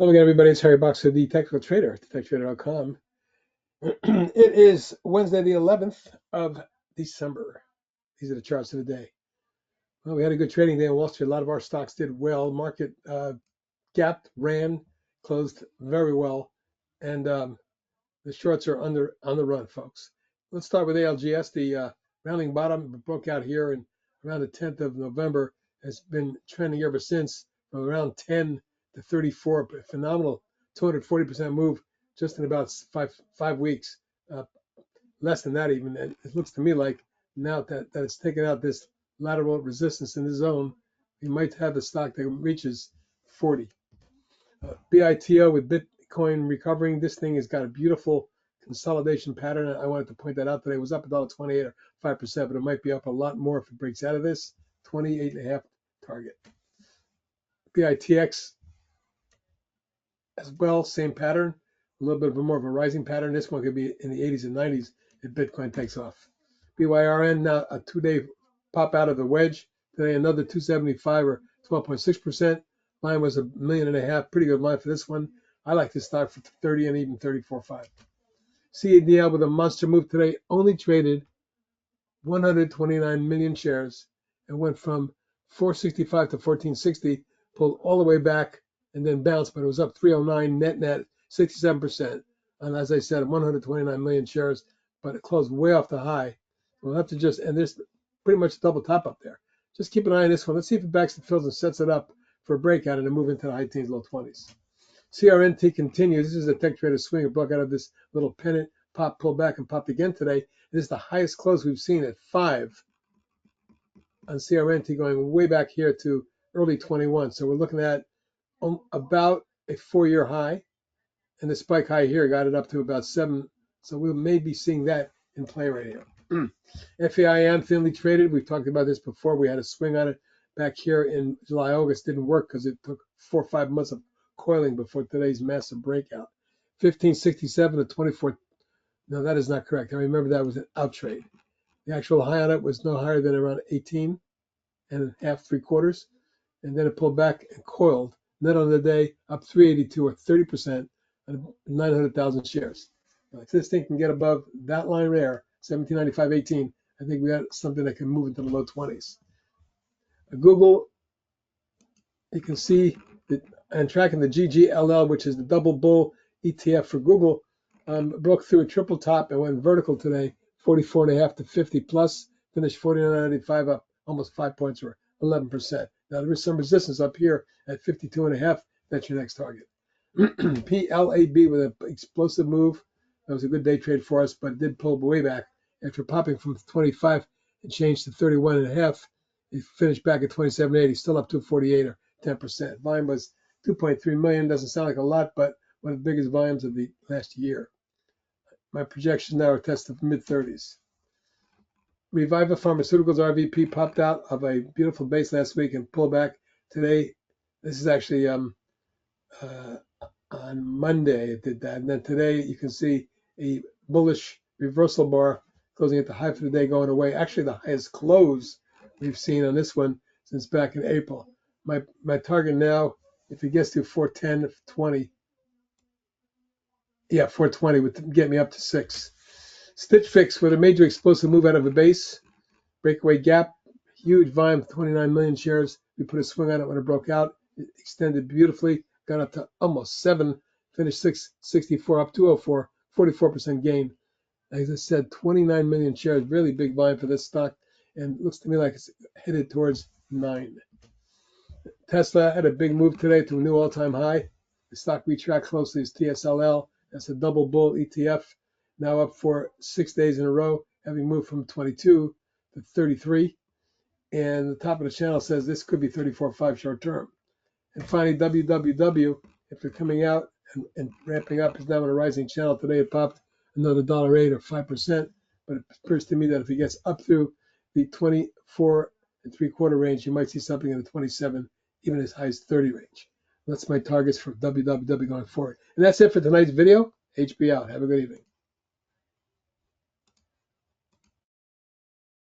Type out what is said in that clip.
Hello again, everybody. It's Harry Boxer, the technical trader at techtrader.com. It is Wednesday, the 11th of December. These are the charts of the day. Well, we had a good trading day on Wall Street. A lot of our stocks did well. Market gapped, ran, closed very well, and the shorts are on the run, folks. Let's start with ALGS. The rounding bottom broke out here in around the 10th of November. Has been trending ever since from around 10 to 34. Phenomenal 240% move just in about five weeks. Less than that even. And it looks to me like now that it's taken out this lateral resistance in the zone, we might have the stock that reaches 40. BITO with Bitcoin recovering. This thing has got a beautiful consolidation pattern. I wanted to point that out today. It was up $1.28 or 5%, but it might be up a lot more if it breaks out of this 28.5 target. BITX as well, same pattern, a little bit more of a rising pattern. This one could be in the 80s and 90s if Bitcoin takes off. BYRN now a 2-day pop out of the wedge. Today another 275 or 12.6%. Mine was $1.5 million. Pretty good line for this one. I like this stock for 30 and even 34.5. CADL with a monster move today, only traded 129 million shares and went from 465 to 1460, pulled all the way back and then bounced, but it was up 309 net 67%. And as I said, 129 million shares, but it closed way off the high. We'll have to and there's pretty much double top up there. Just keep an eye on this one. Let's see if it backs the fills and sets it up for a breakout and a move into the high teens, low 20s. CRNT continues. This is a tech trader swing. It broke out of this little pennant, pop, pulled back, and popped again today. This is the highest close we've seen at 5 on CRNT, going way back here to early 21. So we're looking at about a 4-year high, and the spike high here got it up to about 7. So we may be seeing that in play right here. FEIM thinly traded. We've talked about this before. We had a swing on it back here in July, August. Didn't work because it took 4 or 5 months of coiling before today's massive breakout. 1567 to 24. No, that is not correct. I remember that was an out trade. The actual high on it was no higher than around 18 and a half, 3/4. And then it pulled back and coiled. Net on the day up 382 or 30% on 900,000 shares. Now, if this thing can get above that line there, 1795.18, I think we got something that can move into the low 20s. Google, you can see that I'm tracking the GGLL, which is the double bull ETF for Google, broke through a triple top and went vertical today, 44.5 to 50 plus, finished 49.95 up almost 5 points or 11%. Now there is some resistance up here at 52.5. That's your next target. PLAB with an explosive move. That was a good day trade for us, but it did pull way back after popping from 25 and changed to 31.5. It finished back at 27.80, still up to 48 or 10%. Volume was 2.3 million. Doesn't sound like a lot, but one of the biggest volumes of the last year. My projections now are tested mid-30s. Reviva Pharmaceuticals RVP popped out of a beautiful base last week and pulled back today. This is actually on Monday it did that. And then today you can see a bullish reversal bar closing at the high for the day, going away. Actually, the highest close we've seen on this one since back in April. My target now, if it gets to 410.20, yeah, 420 would get me up to 6. Stitch Fix with a major explosive move out of a base. Breakaway gap, huge volume, 29 million shares. We put a swing on it when it broke out. It extended beautifully, got up to almost 7, finished 664 up 204, 44% gain. As I said, 29 million shares, really big volume for this stock, and it looks to me like it's headed towards 9. Tesla had a big move today to a new all-time high. The stock we track closely is TSLL. That's a double bull ETF, now up for 6 days in a row, having moved from 22 to 33. And the top of the channel says this could be 34.5 short term. And finally, WWW, after coming out and ramping up, is now in a rising channel. Today it popped another $1.08 or 5%. But it appears to me that if it gets up through the 24 3/4 range, you might see something in the 27, even as high as 30 range. That's my targets for WWW going forward. And that's it for tonight's video. HB out. Have a good evening.